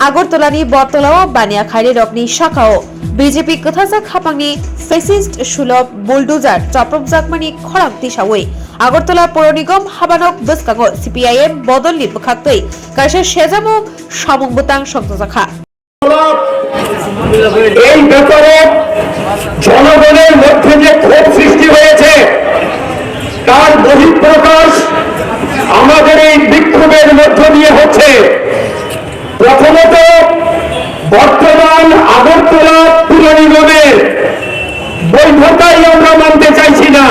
আগরতলাनि बरतला बानियाखारि रकनि शाखाओ BJP कथाजाक हापांनि fascist सुलभ बुलडोजार चाप्रबजाकमानि खरां तिसावै আগরতলা পৌর নিগম হাবানক বসকাঙ্গ CPIM বদলনি বখাক্তৈ কাশে সেজামু সামংবতাং সংতজাখা এই ব্যাপারে জনগণের মধ্যে যে ক্ষোভ সৃষ্টি হয়েছে তার বহিঃপ্রকাশ আমাদের এই বিক্ষোভের মধ্য দিয়ে হচ্ছে। প্রথমত বর্তমান আগরতলা পৌর নিগমের বৈধতাই আমরা মানতে চাইছি না।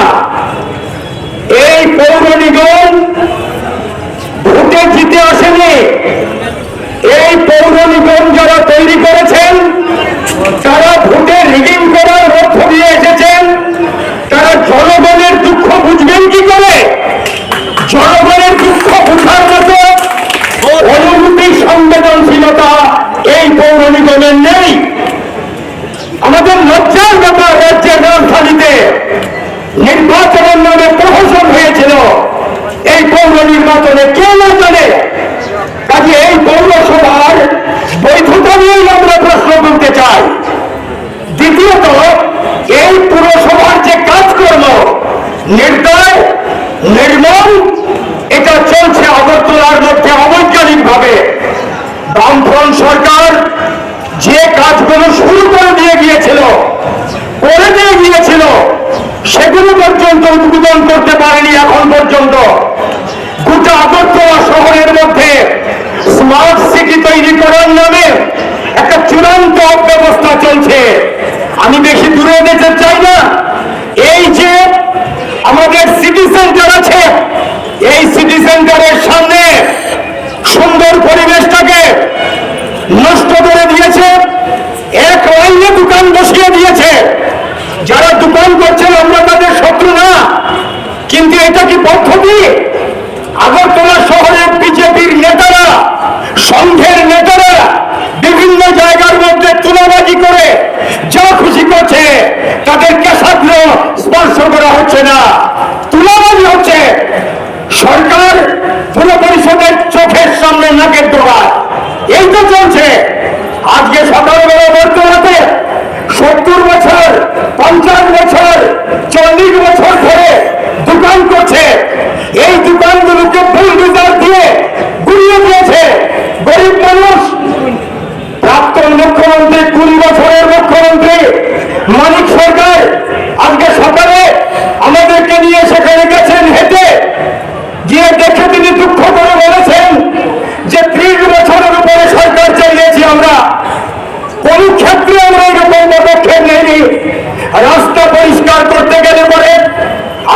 এই পৌর নিগম ভোটে জিতে আসেনি। এই পৌর নিগম যারা তৈরি করেছেন তারা ভোটে রিগিং করার মধ্য দিয়ে এসেছেন। তারা জনগণের দুঃখ বুঝবেন কি করে? জনগণের দুঃখ বুঝার মতো অনুভূতি সংবেদনশীলতা এই পৌর নিগমের নেই। আমাদের লজ্জার ব্যাপার, রাজ্যের রাজধানীতে নির্বাচনের নামে প্রহসন হয়েছিল। এই পৌর নির্বাচনে কেউ না জানে। কাজে এই পৌরসভার বৈধতা নিয়েই আমরা প্রশ্ন করতে চাই। দ্বিতীয়ত, এই পুরসভার যে কাজকর্ম নির্দয় নির্মম এটা চলছে আগরতলার মধ্যে অবৈজ্ঞানিক ভাবে। বামফ্রন্ট সরকার যে কাজগুলো শুরু করে দিয়ে গিয়েছিল সেগুলো পর্যন্ত উদ্বোধন করতে পারেনি এখন পর্যন্ত। গোটা আগরতলা শহরের মধ্যে স্মার্ট সিটি তৈরি করার নামে একটা চূড়ান্ত অব্যবস্থা চলছে। আমি বেশি দূরে যেতে চাই না। এই যে আমাদের সিটি সেন্টার আছে, এই সিটি সেন্টারের সামনে সুন্দর পরিবেশটাকে নষ্ট করে দিয়েছে। এক লাইনে দোকান বসিয়ে দিয়েছে। যারা দোকান করছেন আমরা তাদের শত্রু না, কিন্তু এটা কি পদ্ধতি? আগরতলা শহরের বিজেপির নেতারা, সংঘের নেতারা বিভিন্ন জায়গার মধ্যে তুলাবাজি করে যা খুশি করছে। তাদের কেশাগ্র স্পর্শ করা হচ্ছে না, তুলাবাজি হচ্ছে। সরকার পুর পরিষদের চোখের সামনে নাকের ডোবায় এই তো চলছে। আজকে সকালবেলা বর্তমানে 70 বছর, 50 বছর, 40 বছর ধরে দোকান করছে। এই দোকানগুলোকে বুলডোজার দিয়ে গুড়িয়ে দিয়েছে গরিব মানুষ। প্রাক্তন মুখ্যমন্ত্রী, 20 বছরের মুখ্যমন্ত্রী মানিক সরকার আজকে সকালে আমাদেরকে নিয়ে সেখানে গেছেন হেঁটে। গিয়ে দেখে তিনি দুঃখ করে বলেছেন যে 30 বছরের উপরে সরকার চালিয়েছি আমরা, কোন ক্ষেত্রে আমরা এরকম পদক্ষেপ নেইনি। রাস্তা পরিষ্কার করতে গেলে পরে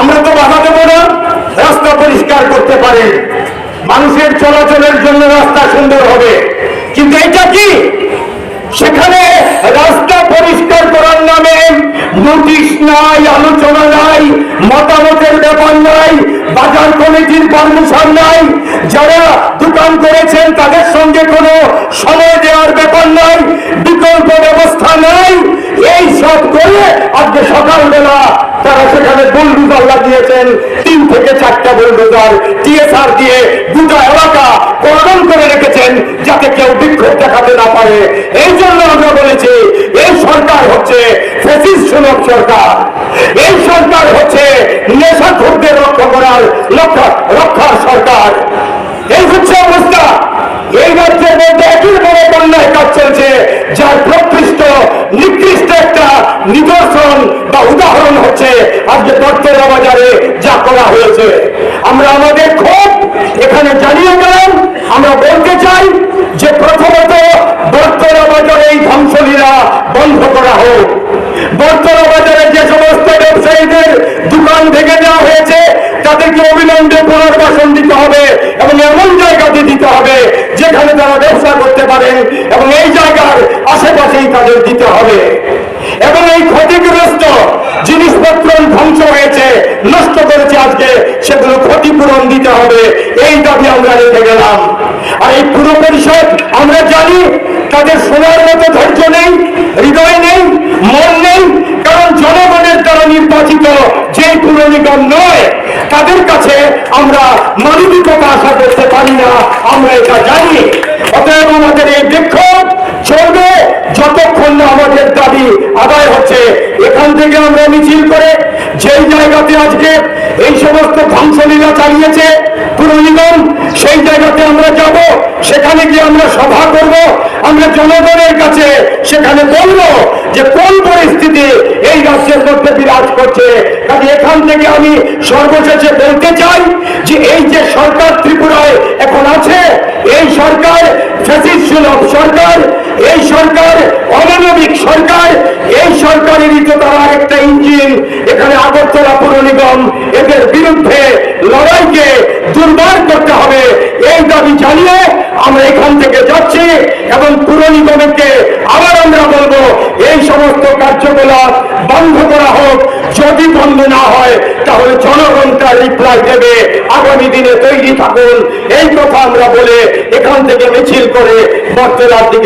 আমরা তো বাধা দেবো না, রাস্তা পরিষ্কার করতে পারে, মানুষের চলাচলের জন্য রাস্তা সুন্দর হবে। কিন্তু এটা কি? সেখানে রাস্তা পরিষ্কার করার নামে নোটিশ নাই, আলোচনা নাই, মতামতের ব্যাপার নাই, বাজার কমিটির পারমিশন নাই, যারা দোকান করেছেন তাদের সঙ্গে কোনো সময় দেওয়ার ব্যাপার নাই, বিকল্প ব্যবস্থা নাই। এই সব করে আজকে সকালবেলা তারা সেখানে বুলডোজার লাগিয়েছেন। 3 থেকে 4টা বুলডোজার টিএসআর দিয়ে গোটা এলাকা কর্ডন করে রেখেছেন যাতে কেউ বিক্ষোভ দেখাতে না পারে। এই জন্য আমরা বলেছি এই সরকার হচ্ছে ফ্যাসিস্ট সুলভ সরকার। এই সরকার হচ্ছে নেশাখোরদের রক্ষা করার রক্ষার সরকার। এই হচ্ছে অবস্থা। এই রাজ্যের মধ্যে একই বড় বন্যায় কাজ চলছে, যার প্রকৃষ্ট নিকৃষ্ট একটা নিদর্শন বা উদাহরণ হচ্ছে আজকে বরতলা বাজারে যা করা হয়েছে। আমরা আমাদের ক্ষোভ এখানে জানিয়ে গেলাম। আমরা বলতে চাই যে প্রথমত বরতলা বাজারে এই ধ্বংসলীলা বন্ধ করা হোক। বরতলা বাজারে যে সমস্ত ব্যবসায়ীদের দোকান ভেঙে দেওয়া হয়েছে তাদেরকে অবিলম্বে পুনর্বাসন দিতে হবে এবং এমন জায়গাতে দিতে হবে যেখানে তারা ব্যবসা করতে পারেন, এবং এই জায়গার আশেপাশেই তাদের দিতে হবে। এবং এই ক্ষতিগ্রস্ত জিনিসপত্র ধ্বংস হয়েছে, নষ্ট করেছে আজকে, সেগুলো ক্ষতিপূরণ দিতে হবে। এই দাবি আমরা রেখে গেলাম। আর এই পুর পরিষদ আমরা জানি তাদের শোনার মতো ধৈর্য নেই, হৃদয় নেই, মন নেই। কারণ জনগণের দ্বারা নির্বাচিত যে পুর নিগম নয় তাদের কাছে আমরা মানবিকতা আশা করতে পারি না, আমরা এটা জানি। অতএব আমাদের এই বিক্ষোভ এই সমস্ত ধ্বংসলীলা চালিয়েছে পুর নিগম, সেই জায়গাতে আমরা যাব, সেখানে গিয়ে আমরা সভা করব, আমরা জনগণের কাছে সেখানে বলবো যে কোন পরিস্থিতি এই রাজ্যের মধ্যে বিরাজ করছে। কাজে এখান থেকে আমি সর্বশেষে বলতে চাই যে এই যে সরকার ত্রিপুরায় এখন আছে, এই সরকার ফ্যাসিস্ট সুলভ সরকার, এই সরকার অমানবিক সরকার, এই সরকারেরই তো তারা একটা ইঞ্জিন। এখানে আগরতলা পুর নিগম এদের বিরুদ্ধে লড়াইকে দুর্বার করতে হবে, এই দাবি জানিয়ে আমরা এখান থেকে যাচ্ছি। এবং পুর নিগমকে আবার আমরা বলবো এই সমস্ত কার্যকলাপ বন্ধ করা হোক। যদি বন্ধ না হয় তাহলে জনগণ তার রিপ্লাই দেবে। আগামী দিনে তৈরি থাকুন, এই কথা আমরা বলে এখান থেকে মিছিল করে বটতলার দিকে